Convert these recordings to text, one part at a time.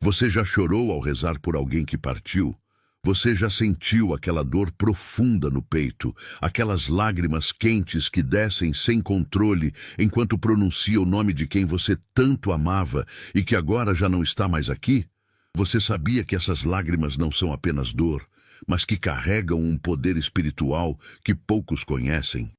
Você já chorou ao rezar por alguém que partiu? Você já sentiu aquela dor profunda no peito, aquelas lágrimas quentes que descem sem controle enquanto pronuncia o nome de quem você tanto amava e que agora já não está mais aqui? Você sabia que essas lágrimas não são apenas dor, mas que carregam um poder espiritual que poucos conhecem?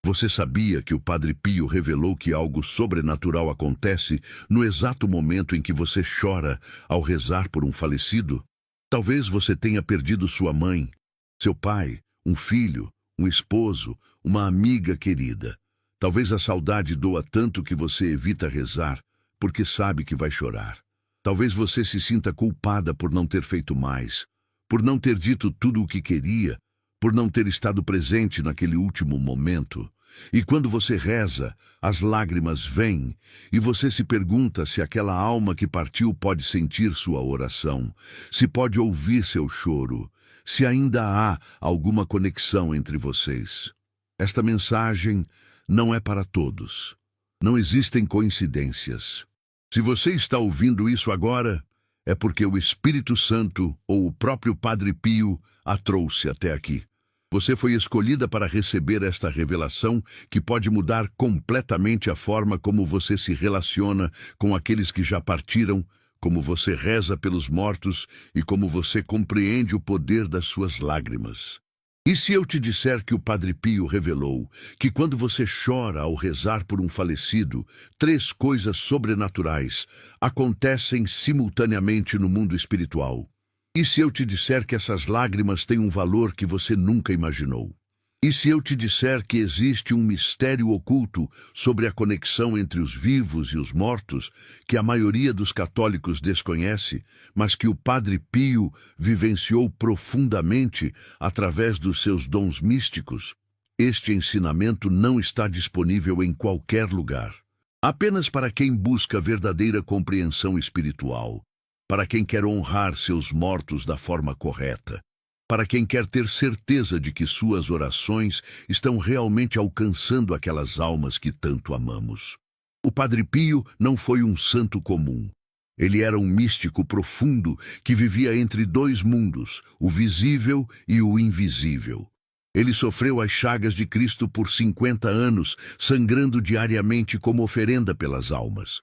Você sabia que o Padre Pio revelou que algo sobrenatural acontece no exato momento em que você chora ao rezar por um falecido? Talvez você tenha perdido sua mãe, seu pai, um filho, um esposo, uma amiga querida. Talvez a saudade doa tanto que você evita rezar, porque sabe que vai chorar. Talvez você se sinta culpada por não ter feito mais, por não ter dito tudo o que queria, por não ter estado presente naquele último momento. E quando você reza, as lágrimas vêm, e você se pergunta se aquela alma que partiu pode sentir sua oração, se pode ouvir seu choro, se ainda há alguma conexão entre vocês. Esta mensagem não é para todos. Não existem coincidências. Se você está ouvindo isso agora, é porque o Espírito Santo ou o próprio Padre Pio a trouxe até aqui. Você foi escolhida para receber esta revelação que pode mudar completamente a forma como você se relaciona com aqueles que já partiram, como você reza pelos mortos e como você compreende o poder das suas lágrimas. E se eu te disser que o Padre Pio revelou que quando você chora ao rezar por um falecido, 3 coisas sobrenaturais acontecem simultaneamente no mundo espiritual? E se eu te disser que essas lágrimas têm um valor que você nunca imaginou? E se eu te disser que existe um mistério oculto sobre a conexão entre os vivos e os mortos, que a maioria dos católicos desconhece, mas que o Padre Pio vivenciou profundamente através dos seus dons místicos? Este ensinamento não está disponível em qualquer lugar. Apenas para quem busca verdadeira compreensão espiritual. Para quem quer honrar seus mortos da forma correta, para quem quer ter certeza de que suas orações estão realmente alcançando aquelas almas que tanto amamos. O Padre Pio não foi um santo comum. Ele era um místico profundo que vivia entre 2 mundos, o visível e o invisível. Ele sofreu as chagas de Cristo por 50 anos, sangrando diariamente como oferenda pelas almas.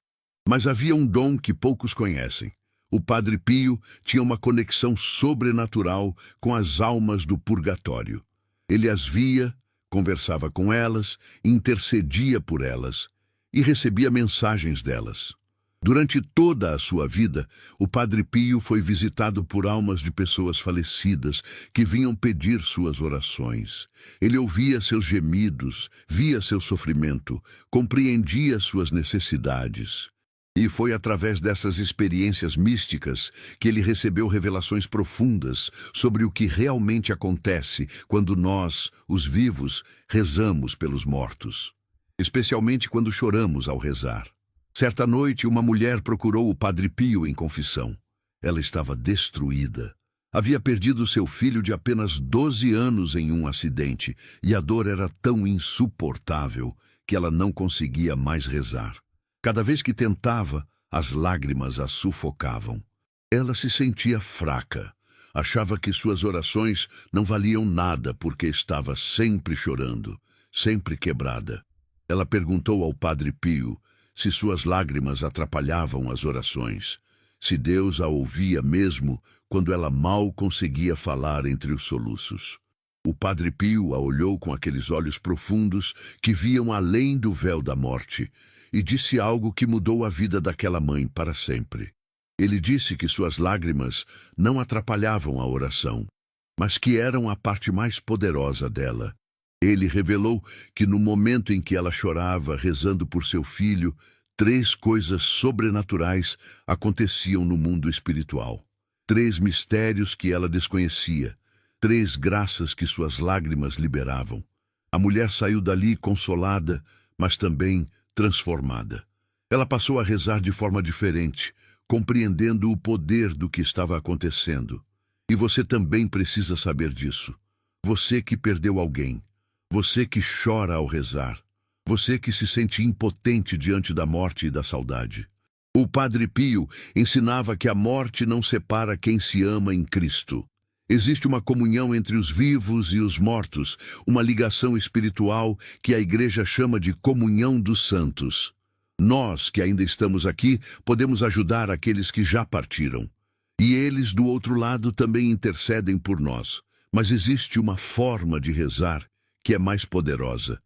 Mas havia um dom que poucos conhecem. O Padre Pio tinha uma conexão sobrenatural com as almas do purgatório. Ele as via, conversava com elas, intercedia por elas e recebia mensagens delas. Durante toda a sua vida, o Padre Pio foi visitado por almas de pessoas falecidas que vinham pedir suas orações. Ele ouvia seus gemidos, via seu sofrimento, compreendia suas necessidades. E foi através dessas experiências místicas que ele recebeu revelações profundas sobre o que realmente acontece quando nós, os vivos, rezamos pelos mortos. Especialmente quando choramos ao rezar. Certa noite, uma mulher procurou o Padre Pio em confissão. Ela estava destruída. Havia perdido seu filho de apenas 12 anos em um acidente, e a dor era tão insuportável que ela não conseguia mais rezar. Cada vez que tentava, as lágrimas a sufocavam. Ela se sentia fraca. Achava que suas orações não valiam nada porque estava sempre chorando, sempre quebrada. Ela perguntou ao Padre Pio se suas lágrimas atrapalhavam as orações, se Deus a ouvia mesmo quando ela mal conseguia falar entre os soluços. O Padre Pio a olhou com aqueles olhos profundos que viam além do véu da morte, e disse algo que mudou a vida daquela mãe para sempre. Ele disse que suas lágrimas não atrapalhavam a oração, mas que eram a parte mais poderosa dela. Ele revelou que no momento em que ela chorava, rezando por seu filho, 3 coisas sobrenaturais aconteciam no mundo espiritual. 3 mistérios que ela desconhecia, 3 graças que suas lágrimas liberavam. A mulher saiu dali consolada, mas também transformada. Ela passou a rezar de forma diferente, compreendendo o poder do que estava acontecendo. E você também precisa saber disso. Você que perdeu alguém, você que chora ao rezar, você que se sente impotente diante da morte e da saudade. O Padre Pio ensinava que a morte não separa quem se ama em Cristo. Existe uma comunhão entre os vivos e os mortos, uma ligação espiritual que a Igreja chama de comunhão dos santos. Nós, que ainda estamos aqui, podemos ajudar aqueles que já partiram. E eles, do outro lado, também intercedem por nós. Mas existe uma forma de rezar que é mais poderosa.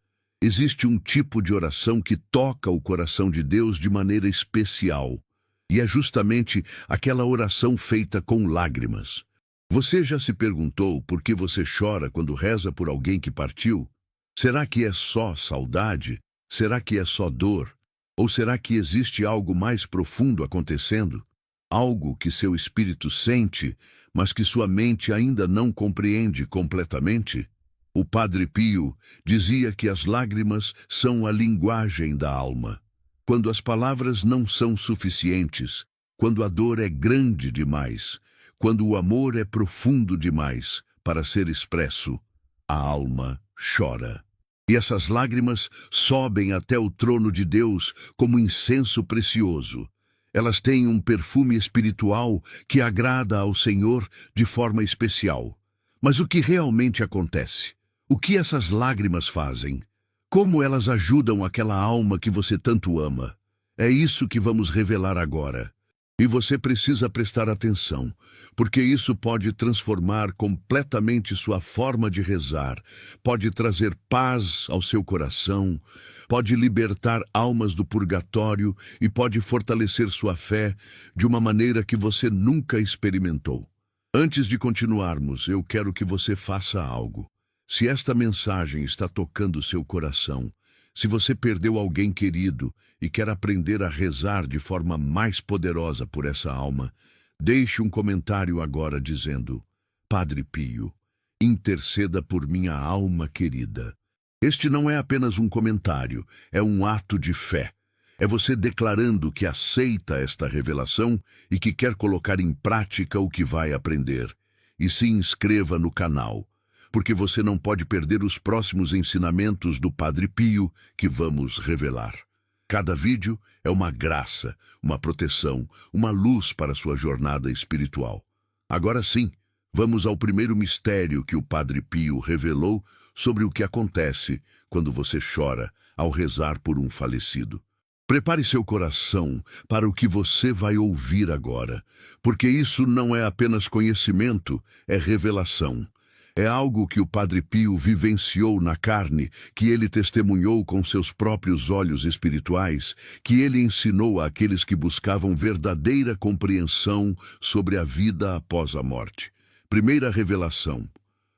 Existe um tipo de oração que toca o coração de Deus de maneira especial. E é justamente aquela oração feita com lágrimas. Você já se perguntou por que você chora quando reza por alguém que partiu? Será que é só saudade? Será que é só dor? Ou será que existe algo mais profundo acontecendo? Algo que seu espírito sente, mas que sua mente ainda não compreende completamente? O Padre Pio dizia que as lágrimas são a linguagem da alma. Quando as palavras não são suficientes, quando a dor é grande demais, quando o amor é profundo demais para ser expresso, a alma chora. E essas lágrimas sobem até o trono de Deus como incenso precioso. Elas têm um perfume espiritual que agrada ao Senhor de forma especial. Mas o que realmente acontece? O que essas lágrimas fazem? Como elas ajudam aquela alma que você tanto ama? É isso que vamos revelar agora. E você precisa prestar atenção, porque isso pode transformar completamente sua forma de rezar, pode trazer paz ao seu coração, pode libertar almas do purgatório e pode fortalecer sua fé de uma maneira que você nunca experimentou. Antes de continuarmos, eu quero que você faça algo. Se esta mensagem está tocando seu coração, se você perdeu alguém querido e quer aprender a rezar de forma mais poderosa por essa alma, deixe um comentário agora dizendo: Padre Pio, interceda por minha alma querida. Este não é apenas um comentário, é um ato de fé. É você declarando que aceita esta revelação e que quer colocar em prática o que vai aprender. E se inscreva no canal, porque você não pode perder os próximos ensinamentos do Padre Pio que vamos revelar. Cada vídeo é uma graça, uma proteção, uma luz para sua jornada espiritual. Agora sim, vamos ao primeiro mistério que o Padre Pio revelou sobre o que acontece quando você chora ao rezar por um falecido. Prepare seu coração para o que você vai ouvir agora, porque isso não é apenas conhecimento, é revelação. É algo que o Padre Pio vivenciou na carne, que ele testemunhou com seus próprios olhos espirituais, que ele ensinou àqueles que buscavam verdadeira compreensão sobre a vida após a morte. Primeira revelação: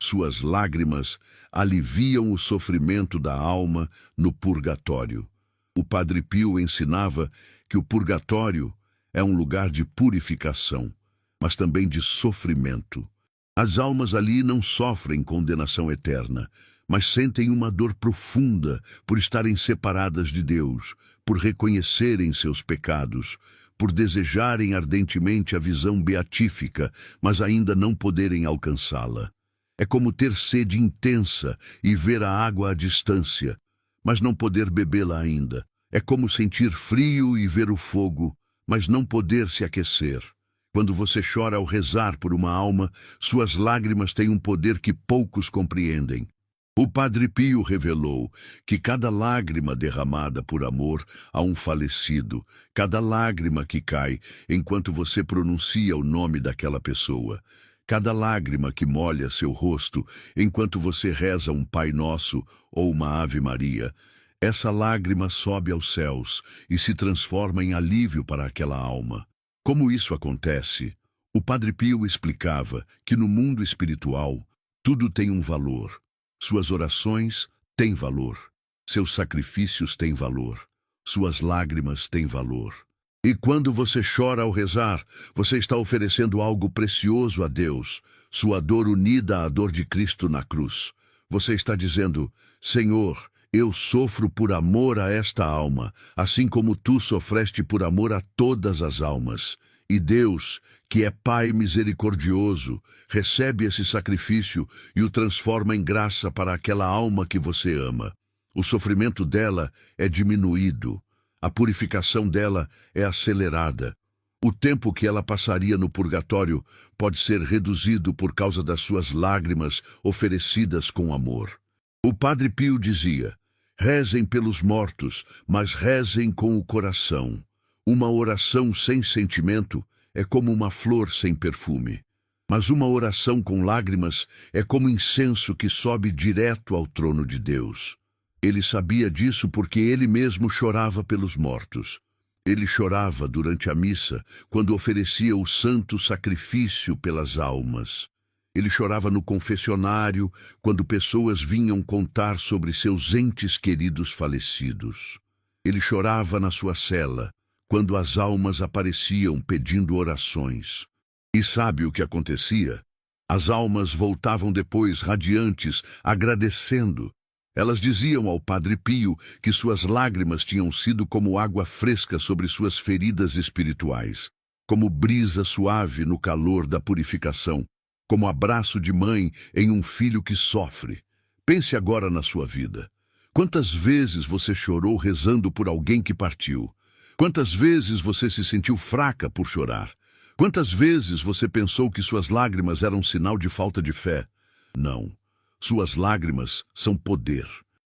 suas lágrimas aliviam o sofrimento da alma no purgatório. O Padre Pio ensinava que o purgatório é um lugar de purificação, mas também de sofrimento. As almas ali não sofrem condenação eterna, mas sentem uma dor profunda por estarem separadas de Deus, por reconhecerem seus pecados, por desejarem ardentemente a visão beatífica, mas ainda não poderem alcançá-la. É como ter sede intensa e ver a água à distância, mas não poder bebê-la ainda. É como sentir frio e ver o fogo, mas não poder se aquecer. Quando você chora ao rezar por uma alma, suas lágrimas têm um poder que poucos compreendem. O Padre Pio revelou que cada lágrima derramada por amor a um falecido, cada lágrima que cai enquanto você pronuncia o nome daquela pessoa, cada lágrima que molha seu rosto enquanto você reza um Pai Nosso ou uma Ave Maria, essa lágrima sobe aos céus e se transforma em alívio para aquela alma. Como isso acontece? O Padre Pio explicava que no mundo espiritual tudo tem um valor. Suas orações têm valor. Seus sacrifícios têm valor. Suas lágrimas têm valor. E quando você chora ao rezar, você está oferecendo algo precioso a Deus, sua dor unida à dor de Cristo na cruz. Você está dizendo: Senhor, eu sofro por amor a esta alma, assim como tu sofreste por amor a todas as almas. E Deus, que é Pai misericordioso, recebe esse sacrifício e o transforma em graça para aquela alma que você ama. O sofrimento dela é diminuído. A purificação dela é acelerada. O tempo que ela passaria no purgatório pode ser reduzido por causa das suas lágrimas oferecidas com amor. O Padre Pio dizia: rezem pelos mortos, mas rezem com o coração. Uma oração sem sentimento é como uma flor sem perfume. Mas uma oração com lágrimas é como incenso que sobe direto ao trono de Deus. Ele sabia disso porque ele mesmo chorava pelos mortos. Ele chorava durante a missa, quando oferecia o santo sacrifício pelas almas. Ele chorava no confessionário, quando pessoas vinham contar sobre seus entes queridos falecidos. Ele chorava na sua cela, quando as almas apareciam pedindo orações. E sabe o que acontecia? As almas voltavam depois radiantes, agradecendo. Elas diziam ao Padre Pio que suas lágrimas tinham sido como água fresca sobre suas feridas espirituais, como brisa suave no calor da purificação, como abraço de mãe em um filho que sofre. Pense agora na sua vida. Quantas vezes você chorou rezando por alguém que partiu? Quantas vezes você se sentiu fraca por chorar? Quantas vezes você pensou que suas lágrimas eram sinal de falta de fé? Não. Suas lágrimas são poder.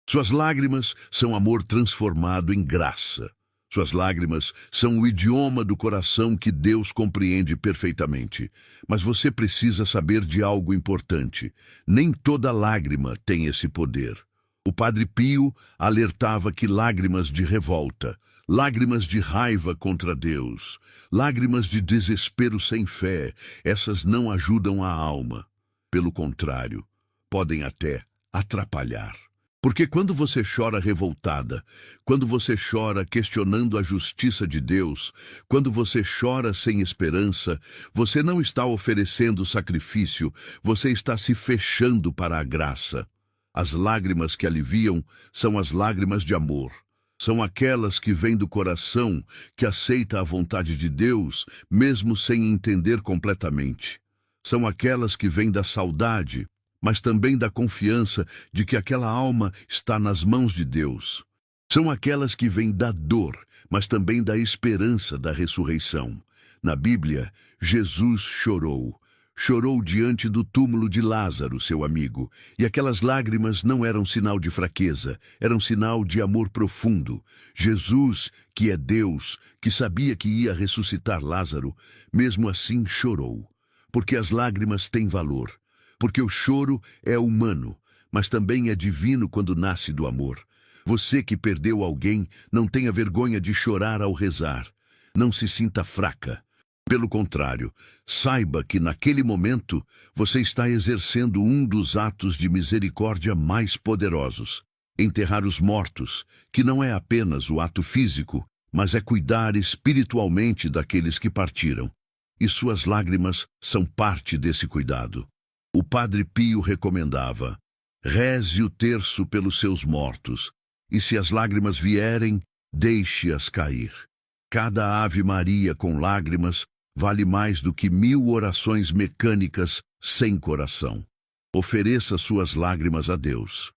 Suas lágrimas são amor transformado em graça. Suas lágrimas são o idioma do coração que Deus compreende perfeitamente. Mas você precisa saber de algo importante. Nem toda lágrima tem esse poder. O Padre Pio alertava que lágrimas de revolta, lágrimas de raiva contra Deus, lágrimas de desespero sem fé, essas não ajudam a alma. Pelo contrário, podem até atrapalhar. Porque quando você chora revoltada, quando você chora questionando a justiça de Deus, quando você chora sem esperança, você não está oferecendo sacrifício, você está se fechando para a graça. As lágrimas que aliviam são as lágrimas de amor. São aquelas que vêm do coração, que aceita a vontade de Deus, mesmo sem entender completamente. São aquelas que vêm da saudade, mas também da confiança de que aquela alma está nas mãos de Deus. São aquelas que vêm da dor, mas também da esperança da ressurreição. Na Bíblia, Jesus chorou. Chorou diante do túmulo de Lázaro, seu amigo, e aquelas lágrimas não eram sinal de fraqueza, eram sinal de amor profundo. Jesus, que é Deus, que sabia que ia ressuscitar Lázaro, mesmo assim chorou, porque as lágrimas têm valor. Porque o choro é humano, mas também é divino quando nasce do amor. Você que perdeu alguém, não tenha vergonha de chorar ao rezar. Não se sinta fraca. Pelo contrário, saiba que naquele momento você está exercendo um dos atos de misericórdia mais poderosos. Enterrar os mortos, que não é apenas o ato físico, mas é cuidar espiritualmente daqueles que partiram. E suas lágrimas são parte desse cuidado. O Padre Pio recomendava: reze o terço pelos seus mortos, e se as lágrimas vierem, deixe-as cair. Cada Ave Maria com lágrimas vale mais do que 1000 orações mecânicas sem coração. Ofereça suas lágrimas a Deus.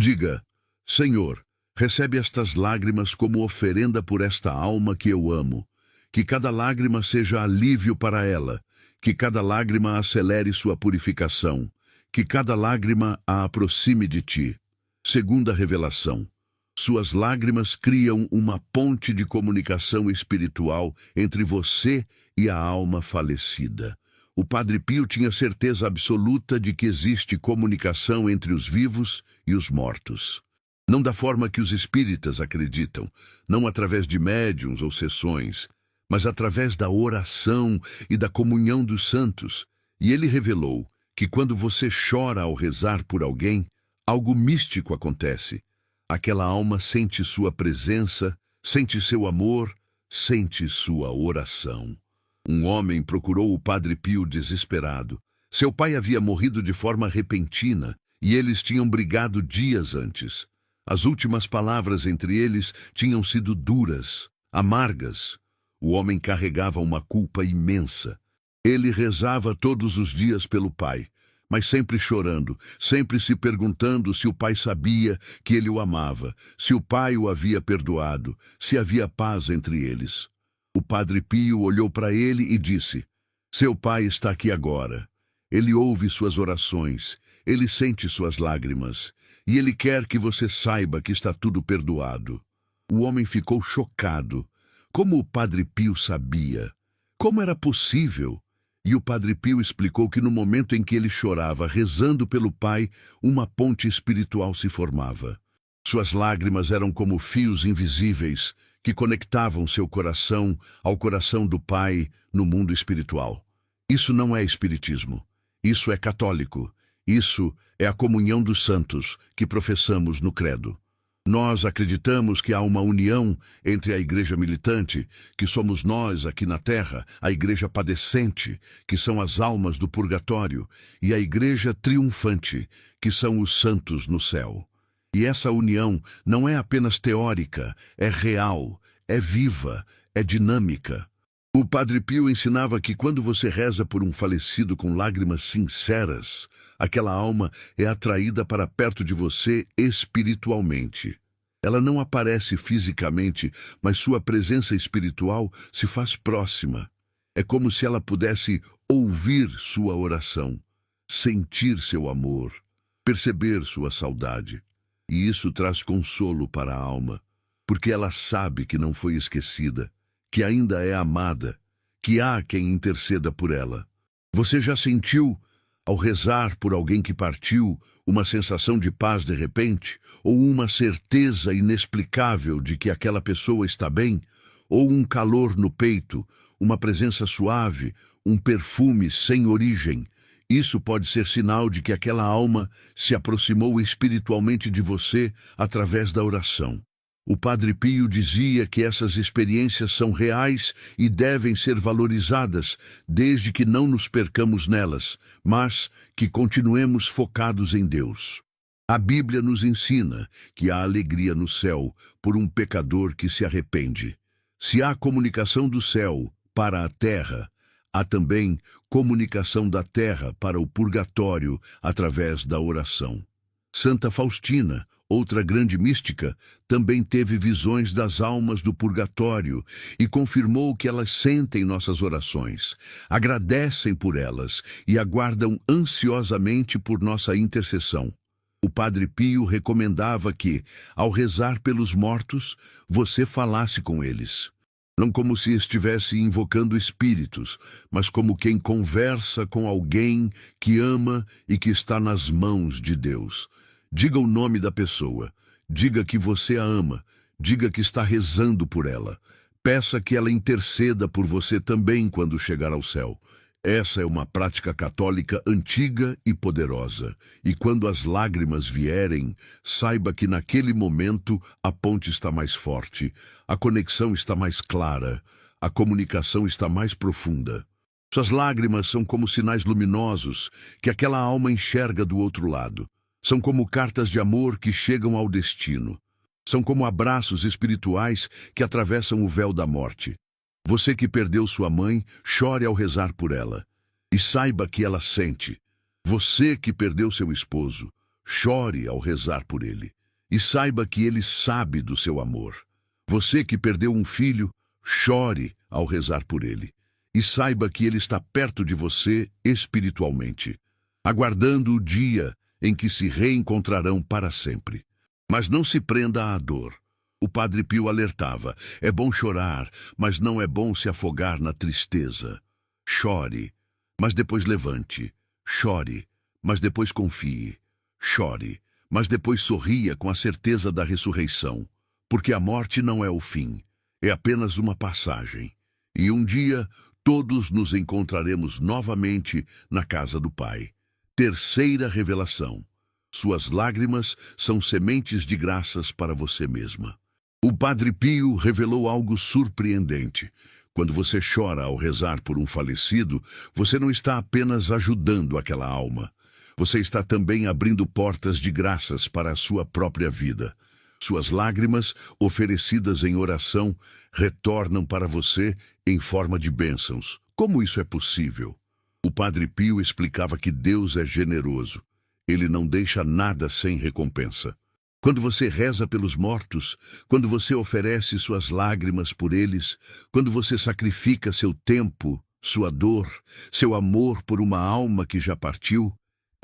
Diga: Senhor, recebe estas lágrimas como oferenda por esta alma que eu amo. Que cada lágrima seja alívio para ela. Que cada lágrima acelere sua purificação, que cada lágrima a aproxime de ti. Segunda revelação: suas lágrimas criam uma ponte de comunicação espiritual entre você e a alma falecida. O Padre Pio tinha certeza absoluta de que existe comunicação entre os vivos e os mortos. Não da forma que os espíritas acreditam, não através de médiuns ou sessões, mas através da oração e da comunhão dos santos. E ele revelou que quando você chora ao rezar por alguém, algo místico acontece. Aquela alma sente sua presença, sente seu amor, sente sua oração. Um homem procurou o Padre Pio desesperado. Seu pai havia morrido de forma repentina e eles tinham brigado dias antes. As últimas palavras entre eles tinham sido duras, amargas. O homem carregava uma culpa imensa. Ele rezava todos os dias pelo pai, mas sempre chorando, sempre se perguntando se o pai sabia que ele o amava, se o pai o havia perdoado, se havia paz entre eles. O Padre Pio olhou para ele e disse: seu pai está aqui agora. Ele ouve suas orações, ele sente suas lágrimas, e ele quer que você saiba que está tudo perdoado. O homem ficou chocado. Como o Padre Pio sabia? Como era possível? E o Padre Pio explicou que no momento em que ele chorava, rezando pelo pai, uma ponte espiritual se formava. Suas lágrimas eram como fios invisíveis que conectavam seu coração ao coração do pai no mundo espiritual. Isso não é espiritismo. Isso é católico. Isso é a comunhão dos santos que professamos no credo. Nós acreditamos que há uma união entre a igreja militante, que somos nós aqui na terra, a igreja padecente, que são as almas do purgatório, e a igreja triunfante, que são os santos no céu. E essa união não é apenas teórica, é real, é viva, é dinâmica. O Padre Pio ensinava que quando você reza por um falecido com lágrimas sinceras, aquela alma é atraída para perto de você espiritualmente. Ela não aparece fisicamente, mas sua presença espiritual se faz próxima. É como se ela pudesse ouvir sua oração, sentir seu amor, perceber sua saudade. E isso traz consolo para a alma, porque ela sabe que não foi esquecida, que ainda é amada, que há quem interceda por ela. Você já sentiu, ao rezar por alguém que partiu, uma sensação de paz de repente, ou uma certeza inexplicável de que aquela pessoa está bem, ou um calor no peito, uma presença suave, um perfume sem origem? Isso pode ser sinal de que aquela alma se aproximou espiritualmente de você através da oração. O Padre Pio dizia que essas experiências são reais e devem ser valorizadas, desde que não nos percamos nelas, mas que continuemos focados em Deus. A Bíblia nos ensina que há alegria no céu por um pecador que se arrepende. Se há comunicação do céu para a terra, há também comunicação da terra para o purgatório através da oração. Santa Faustina, outra grande mística, também teve visões das almas do purgatório e confirmou que elas sentem nossas orações, agradecem por elas e aguardam ansiosamente por nossa intercessão. O Padre Pio recomendava que, ao rezar pelos mortos, você falasse com eles. Não como se estivesse invocando espíritos, mas como quem conversa com alguém que ama e que está nas mãos de Deus. Diga o nome da pessoa, diga que você a ama, diga que está rezando por ela. Peça que ela interceda por você também quando chegar ao céu. Essa é uma prática católica antiga e poderosa. E quando as lágrimas vierem, saiba que naquele momento a ponte está mais forte, a conexão está mais clara, a comunicação está mais profunda. Suas lágrimas são como sinais luminosos que aquela alma enxerga do outro lado. São como cartas de amor que chegam ao destino. São como abraços espirituais que atravessam o véu da morte. Você que perdeu sua mãe, chore ao rezar por ela. E saiba que ela sente. Você que perdeu seu esposo, chore ao rezar por ele. E saiba que ele sabe do seu amor. Você que perdeu um filho, chore ao rezar por ele. E saiba que ele está perto de você espiritualmente, aguardando o dia em que se reencontrarão para sempre. Mas não se prenda à dor. O Padre Pio alertava: é bom chorar, mas não é bom se afogar na tristeza. Chore, mas depois levante. Chore, mas depois confie. Chore, mas depois sorria com a certeza da ressurreição. Porque a morte não é o fim, é apenas uma passagem. E um dia todos nos encontraremos novamente na casa do Pai. Terceira revelação. Suas lágrimas são sementes de graças para você mesma. O Padre Pio revelou algo surpreendente. Quando você chora ao rezar por um falecido, você não está apenas ajudando aquela alma. Você está também abrindo portas de graças para a sua própria vida. Suas lágrimas, oferecidas em oração, retornam para você em forma de bênçãos. Como isso é possível? O Padre Pio explicava que Deus é generoso. Ele não deixa nada sem recompensa. Quando você reza pelos mortos, quando você oferece suas lágrimas por eles, quando você sacrifica seu tempo, sua dor, seu amor por uma alma que já partiu,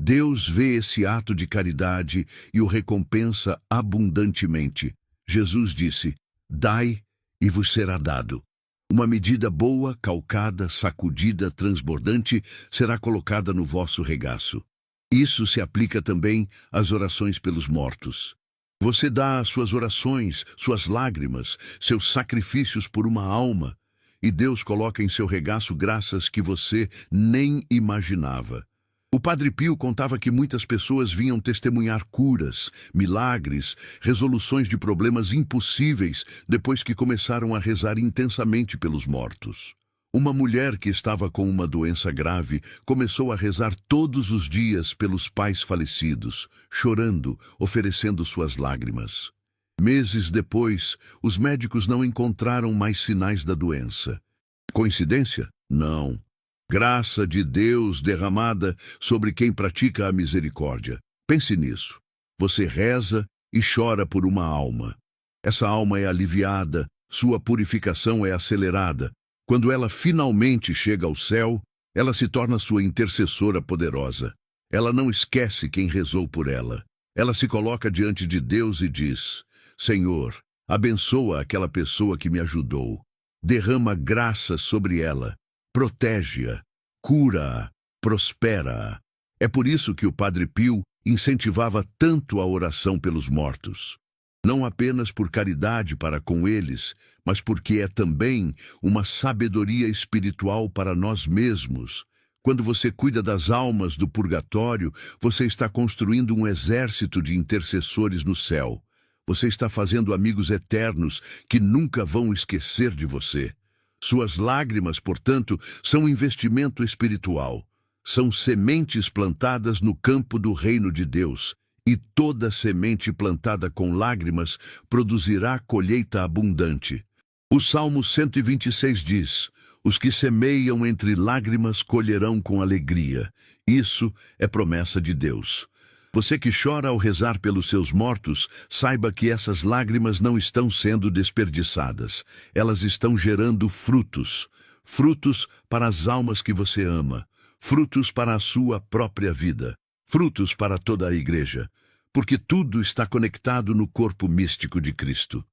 Deus vê esse ato de caridade e o recompensa abundantemente. Jesus disse: "Dai e vos será dado." Uma medida boa, calcada, sacudida, transbordante, será colocada no vosso regaço. Isso se aplica também às orações pelos mortos. Você dá suas orações, suas lágrimas, seus sacrifícios por uma alma, e Deus coloca em seu regaço graças que você nem imaginava. O Padre Pio contava que muitas pessoas vinham testemunhar curas, milagres, resoluções de problemas impossíveis depois que começaram a rezar intensamente pelos mortos. Uma mulher que estava com uma doença grave começou a rezar todos os dias pelos pais falecidos, chorando, oferecendo suas lágrimas. Meses depois, os médicos não encontraram mais sinais da doença. Coincidência? Não. Graça de Deus derramada sobre quem pratica a misericórdia. Pense nisso. Você reza e chora por uma alma. Essa alma é aliviada, sua purificação é acelerada. Quando ela finalmente chega ao céu, ela se torna sua intercessora poderosa. Ela não esquece quem rezou por ela. Ela se coloca diante de Deus e diz: Senhor, abençoa aquela pessoa que me ajudou. Derrama graça sobre ela. Protege-a. Cura-a. Prospera-a. É por isso que o Padre Pio incentivava tanto a oração pelos mortos. Não apenas por caridade para com eles, mas porque é também uma sabedoria espiritual para nós mesmos. Quando você cuida das almas do purgatório, você está construindo um exército de intercessores no céu. Você está fazendo amigos eternos que nunca vão esquecer de você. Suas lágrimas, portanto, são investimento espiritual. São sementes plantadas no campo do reino de Deus. E toda semente plantada com lágrimas produzirá colheita abundante. O Salmo 126 diz: os que semeiam entre lágrimas colherão com alegria. Isso é promessa de Deus. Você que chora ao rezar pelos seus mortos, saiba que essas lágrimas não estão sendo desperdiçadas. Elas estão gerando frutos. Frutos para as almas que você ama. Frutos para a sua própria vida. Frutos para toda a igreja, porque tudo está conectado no corpo místico de Cristo.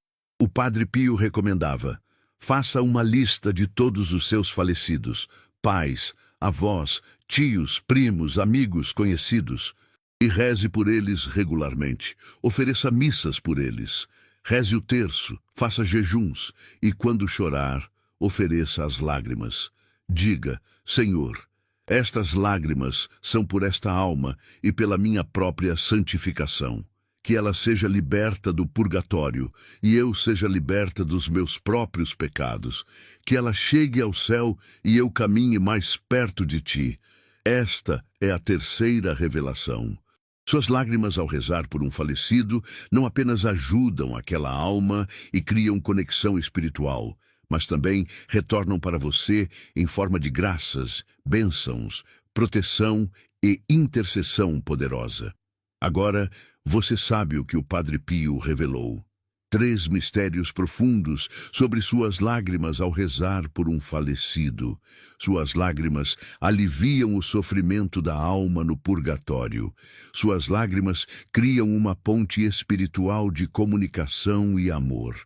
O Padre Pio recomendava: faça uma lista de todos os seus falecidos, pais, avós, tios, primos, amigos, conhecidos, e reze por eles regularmente. Ofereça missas por eles. Reze o terço, faça jejuns, e quando chorar, ofereça as lágrimas. Diga: Senhor, estas lágrimas são por esta alma e pela minha própria santificação. Que ela seja liberta do purgatório e eu seja liberta dos meus próprios pecados. Que ela chegue ao céu e eu caminhe mais perto de ti. Esta é a terceira revelação. Suas lágrimas ao rezar por um falecido não apenas ajudam aquela alma e criam conexão espiritual, mas também retornam para você em forma de graças, bênçãos, proteção e intercessão poderosa. Agora, você sabe o que o Padre Pio revelou. 3 mistérios profundos sobre suas lágrimas ao rezar por um falecido. Suas lágrimas aliviam o sofrimento da alma no purgatório. Suas lágrimas criam uma ponte espiritual de comunicação e amor.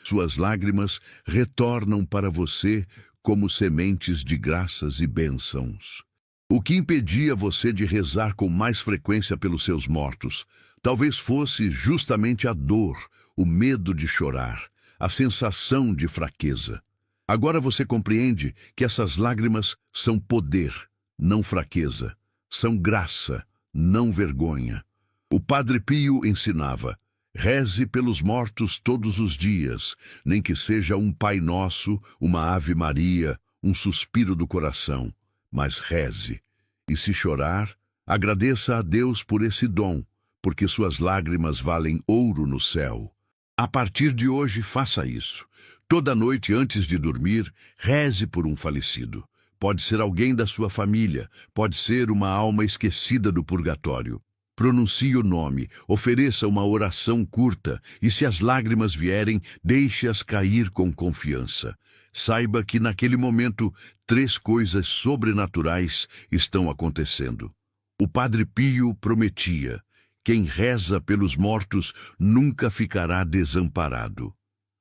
Suas lágrimas retornam para você como sementes de graças e bênçãos. O que impedia você de rezar com mais frequência pelos seus mortos? Talvez fosse justamente a dor, o medo de chorar, a sensação de fraqueza. Agora você compreende que essas lágrimas são poder, não fraqueza. São graça, não vergonha. O Padre Pio ensinava: reze pelos mortos todos os dias, nem que seja um Pai Nosso, uma Ave Maria, um suspiro do coração. Mas reze. E se chorar, agradeça a Deus por esse dom, porque suas lágrimas valem ouro no céu. A partir de hoje, faça isso. Toda noite antes de dormir, reze por um falecido. pode ser alguém da sua família, pode ser uma alma esquecida do purgatório. Pronuncie o nome, ofereça uma oração curta, e se as lágrimas vierem, deixe-as cair com confiança. Saiba que naquele momento, 3 coisas sobrenaturais estão acontecendo. O Padre Pio prometia: quem reza pelos mortos nunca ficará desamparado.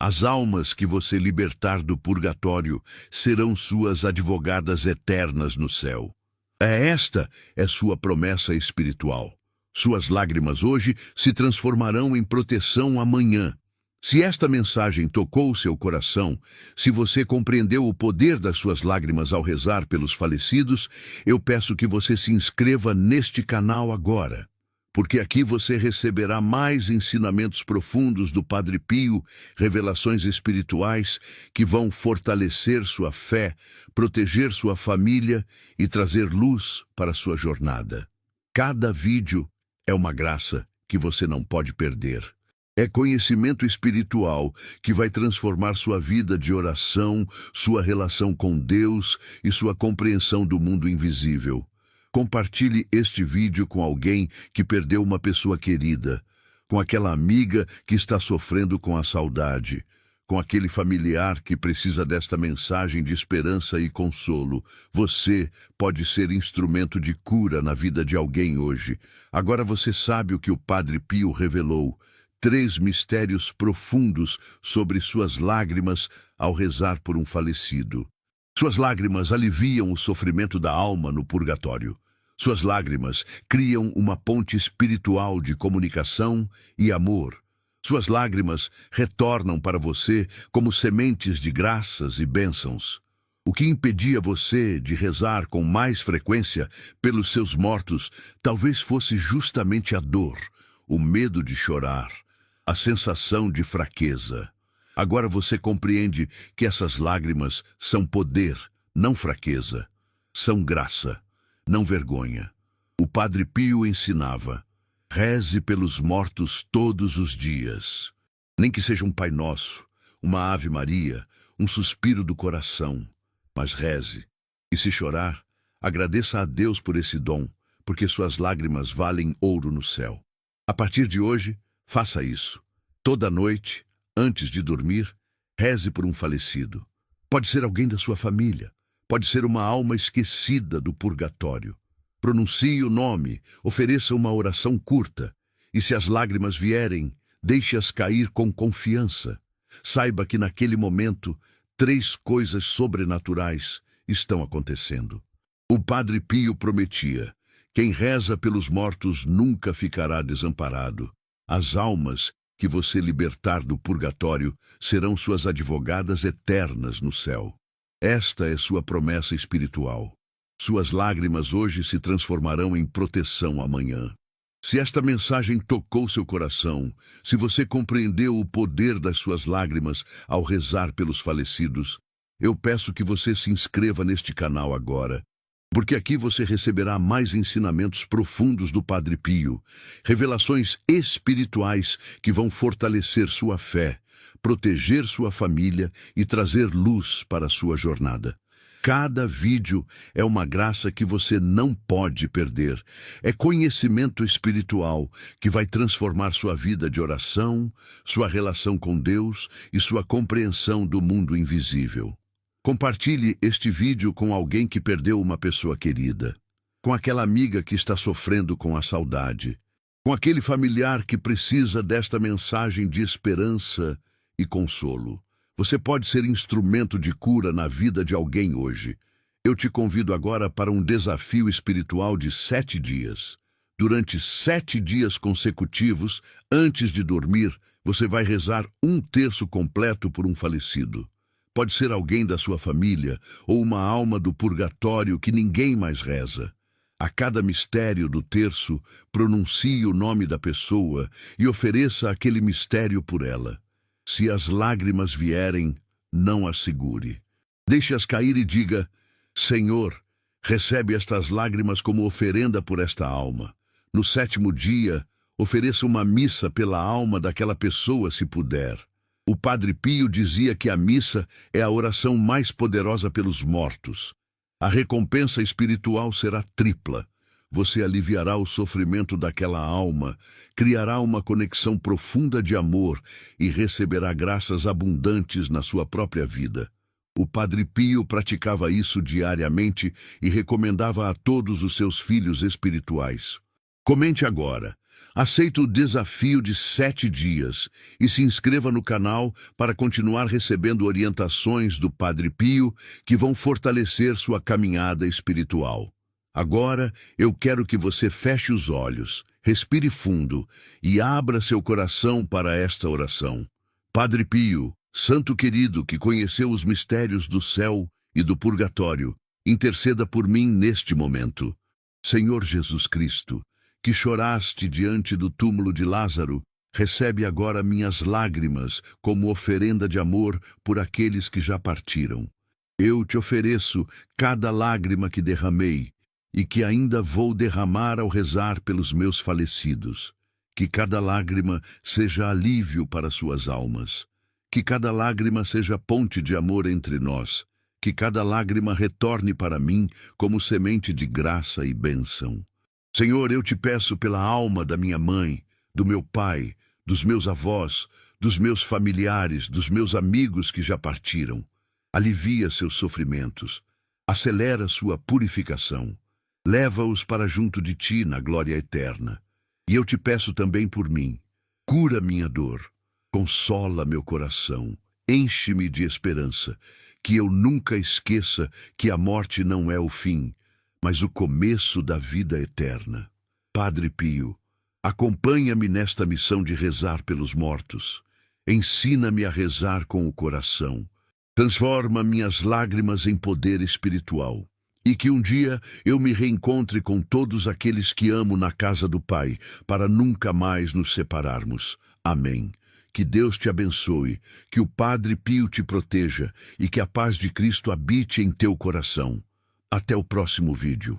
As almas que você libertar do purgatório serão suas advogadas eternas no céu. Esta é sua promessa espiritual. Suas lágrimas hoje se transformarão em proteção amanhã. Se esta mensagem tocou seu coração, se você compreendeu o poder das suas lágrimas ao rezar pelos falecidos, eu peço que você se inscreva neste canal agora, porque aqui você receberá mais ensinamentos profundos do Padre Pio, revelações espirituais que vão fortalecer sua fé, proteger sua família e trazer luz para sua jornada. Cada vídeo é uma graça que você não pode perder. É conhecimento espiritual que vai transformar sua vida de oração, sua relação com Deus e sua compreensão do mundo invisível. Compartilhe este vídeo com alguém que perdeu uma pessoa querida, com aquela amiga que está sofrendo com a saudade, com aquele familiar que precisa desta mensagem de esperança e consolo. Você pode ser instrumento de cura na vida de alguém hoje. Agora você sabe o que o Padre Pio revelou: 3 mistérios profundos sobre suas lágrimas ao rezar por um falecido. Suas lágrimas aliviam o sofrimento da alma no purgatório. Suas lágrimas criam uma ponte espiritual de comunicação e amor. Suas lágrimas retornam para você como sementes de graças e bênçãos. O que impedia você de rezar com mais frequência pelos seus mortos talvez fosse justamente a dor, o medo de chorar, a sensação de fraqueza. Agora você compreende que essas lágrimas são poder, não fraqueza. São graça, não vergonha. O Padre Pio ensinava: reze pelos mortos todos os dias. Nem que seja um Pai Nosso, uma Ave Maria, um suspiro do coração. Mas reze. E se chorar, agradeça a Deus por esse dom, porque suas lágrimas valem ouro no céu. A partir de hoje, faça isso. Toda noite, antes de dormir, reze por um falecido. Pode ser alguém da sua família, pode ser uma alma esquecida do purgatório. Pronuncie o nome, ofereça uma oração curta, e se as lágrimas vierem, deixe-as cair com confiança. Saiba que naquele momento, 3 coisas sobrenaturais estão acontecendo. O Padre Pio prometia: quem reza pelos mortos nunca ficará desamparado. As almas que você libertar do purgatório serão suas advogadas eternas no céu. Esta é sua promessa espiritual. Suas lágrimas hoje se transformarão em proteção amanhã. Se esta mensagem tocou seu coração, se você compreendeu o poder das suas lágrimas ao rezar pelos falecidos, eu peço que você se inscreva neste canal agora, porque aqui você receberá mais ensinamentos profundos do Padre Pio, revelações espirituais que vão fortalecer sua fé, proteger sua família e trazer luz para a sua jornada. Cada vídeo é uma graça que você não pode perder. É conhecimento espiritual que vai transformar sua vida de oração, sua relação com Deus e sua compreensão do mundo invisível. Compartilhe este vídeo com alguém que perdeu uma pessoa querida, com aquela amiga que está sofrendo com a saudade, com aquele familiar que precisa desta mensagem de esperança e consolo. Você pode ser instrumento de cura na vida de alguém hoje. Eu te convido agora para um desafio espiritual de 7 dias. Durante 7 dias consecutivos, antes de dormir, você vai rezar 1/3 completo por um falecido. Pode ser alguém da sua família ou uma alma do purgatório que ninguém mais reza. A cada mistério do terço, pronuncie o nome da pessoa e ofereça aquele mistério por ela. Se as lágrimas vierem, não as segure. Deixe-as cair e diga: Senhor, recebe estas lágrimas como oferenda por esta alma. No 7º dia, ofereça uma missa pela alma daquela pessoa, se puder. O Padre Pio dizia que a missa é a oração mais poderosa pelos mortos. A recompensa espiritual será tripla. Você aliviará o sofrimento daquela alma, criará uma conexão profunda de amor e receberá graças abundantes na sua própria vida. O Padre Pio praticava isso diariamente e recomendava a todos os seus filhos espirituais. Comente agora. Aceite o desafio de 7 dias e se inscreva no canal para continuar recebendo orientações do Padre Pio que vão fortalecer sua caminhada espiritual. Agora, eu quero que você feche os olhos, respire fundo e abra seu coração para esta oração. Padre Pio, santo querido que conheceu os mistérios do céu e do purgatório, interceda por mim neste momento. Senhor Jesus Cristo, que choraste diante do túmulo de Lázaro, recebe agora minhas lágrimas como oferenda de amor por aqueles que já partiram. Eu te ofereço cada lágrima que derramei e que ainda vou derramar ao rezar pelos meus falecidos. Que cada lágrima seja alívio para suas almas. Que cada lágrima seja ponte de amor entre nós. Que cada lágrima retorne para mim como semente de graça e bênção. Senhor, eu te peço pela alma da minha mãe, do meu pai, dos meus avós, dos meus familiares, dos meus amigos que já partiram. Alivia seus sofrimentos. Acelera sua purificação. Leva-os para junto de ti na glória eterna. E eu te peço também por mim. Cura minha dor. Consola meu coração. Enche-me de esperança. Que eu nunca esqueça que a morte não é o fim, mas o começo da vida eterna. Padre Pio, acompanha-me nesta missão de rezar pelos mortos. Ensina-me a rezar com o coração. Transforma minhas lágrimas em poder espiritual. E que um dia eu me reencontre com todos aqueles que amo na casa do Pai, para nunca mais nos separarmos. Amém. Que Deus te abençoe, que o Padre Pio te proteja e que a paz de Cristo habite em teu coração. Até o próximo vídeo.